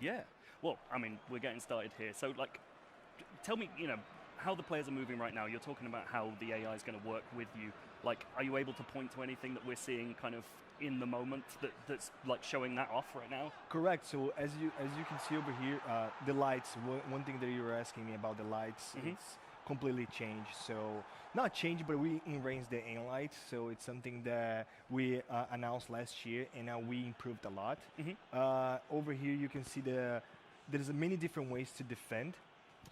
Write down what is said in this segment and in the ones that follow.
Yeah. Well, I mean, we're getting started here. So, like, tell me, how the players are moving right now. You're talking about how the AI is going to work with you. Like, are you able to point to anything that we're seeing kind of in the moment that's like showing that off right now? Correct. So as you can see over here, the lights. One thing that you were asking me about the lights, it's completely changed. So not changed, but we arranged the aim lights. So it's something that we announced last year, and now we improved a lot. Over here, you can see there's many different ways to defend.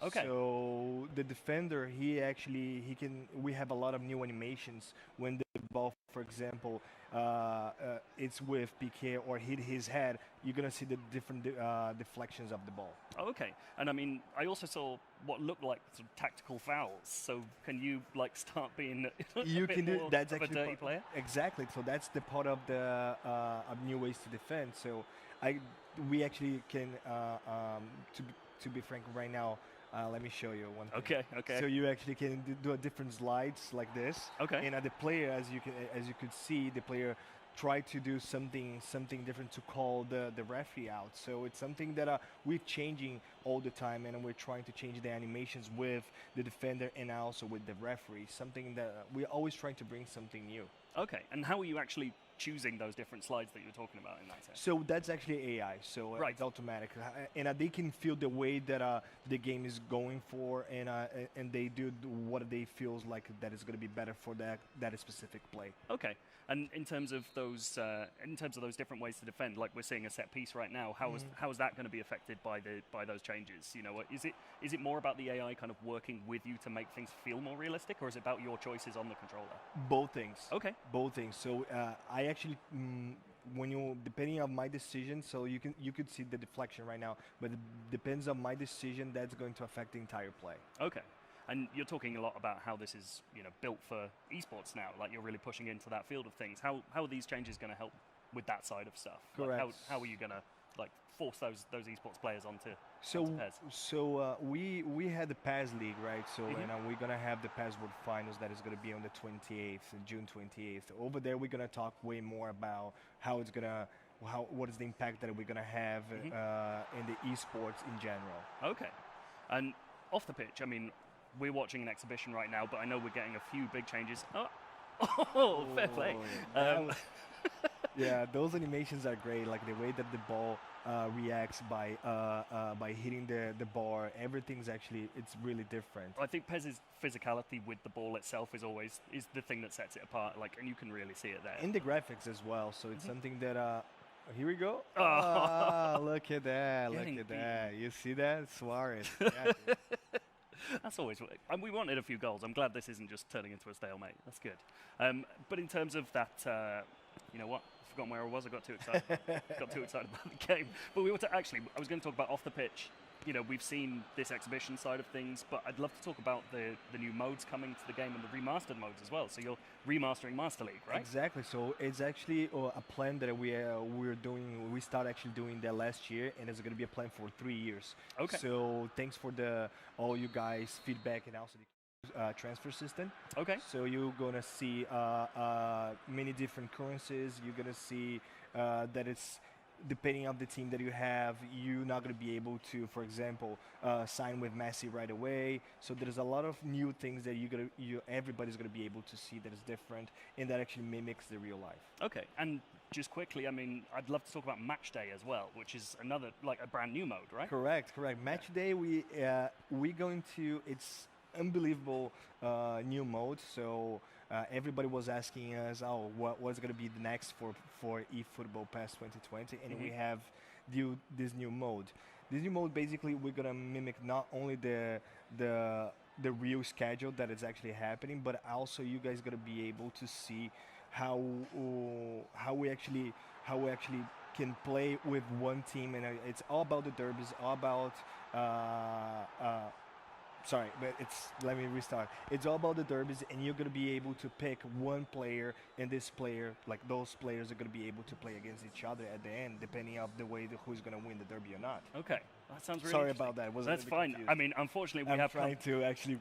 Okay. So the defender, he can. We have a lot of new animations when the ball, for example, it's with PK or hit his head. You're gonna see the different deflections of the ball. Oh, okay. And I mean, I also saw what looked like sort of tactical fouls. So can you like start being You a bit can do more that's of a actually dirty player? exactly. So that's the part of the of new ways to defend. So I we actually can to be frank right now. Let me show you one thing. Okay. Okay. So you actually can do a different slides like this. Okay. And the player, as you could see, the player tried to do something different to call the referee out. So it's something that we're changing all the time, and we're trying to change the animations with the defender and also with the referee. Something that we're always trying to bring something new. Okay. And how are you actually choosing those different slides that you were talking about in that sense? So that's actually AI. So Right. it's automatic, and they can feel the way that the game is going for, and they do what they feels like that is going to be better for that specific play. Okay. And in terms of those different ways to defend, like we're seeing a set piece right now, how is that going to be affected by those changes? You know, is it more about the AI kind of working with you to make things feel more realistic, or is it about your choices on the controller? Both things. Okay. Both things. So I actually, when you depending on my decision, so you could see the deflection right now, but it depends on my decision. That's going to affect the entire play. Okay. And you're talking a lot about how this is, built for esports now. Like you're really pushing into that field of things. How are these changes going to help with that side of stuff? Correct. Like how are you going to like force those esports players onto So PES? we had the PES League, right? So and we're gonna have the PES World Finals that is gonna be on the 28th, June 28th. Over there, we're gonna talk way more about how it's gonna. What is the impact that we're gonna have in the esports in general? Okay. And off the pitch, I mean, we're watching an exhibition right now, but I know we're getting a few big changes. Oh, fair play. Yeah, those animations are great. Like the way that the ball reacts by hitting the bar. Everything's actually it's really different. I think PES's physicality with the ball itself is the thing that sets it apart. Like, and you can really see it there. In the graphics as well. So it's something that. Here we go. Oh. Look at that! Getting Look at that! You see that, Suarez? Yeah, That's always. And we wanted a few goals. I'm glad this isn't just turning into a stalemate. That's good. But in terms of that, you know what? I've forgotten where I was. I got too excited. Got too excited about the game. But we were actually. I was going to talk about off the pitch. We've seen this exhibition side of things, but I'd love to talk about the new modes coming to the game and the remastered modes as well. So you're remastering Master League, right? exactly. So it's actually a plan that we're doing. We started actually doing that last year, and it's going to be a plan for 3 years. Okay. So thanks for all you guys feedback and also the transfer system. Okay. So you're gonna see many different currencies. You're gonna see that it's depending on the team that you have, you're not going to be able to, for example, sign with Messi right away. So there's a lot of new things that everybody's going to be able to see that is different and that actually mimics the real life. Okay, and just quickly, I mean, I'd love to talk about Match Day as well, which is another, like a brand new mode, right? Correct. Match Day, we're going to, it's unbelievable new mode. So everybody was asking us, oh, what's going to be the next for eFootball PES 2020, and we have this new mode. This new mode, basically, we're going to mimic not only the real schedule that is actually happening, but also you guys going to be able to see how we actually can play with one team, and it's all about the derbies, all about sorry, but let me restart. It's all about the derbies, and you're going to be able to pick one player, and this player, like those players are going to be able to play against each other at the end, depending on the way who's going to win the derby or not. Okay, that sounds really Sorry interesting. about that. That's fine. Confused. I mean, unfortunately, we I'm have trying to actually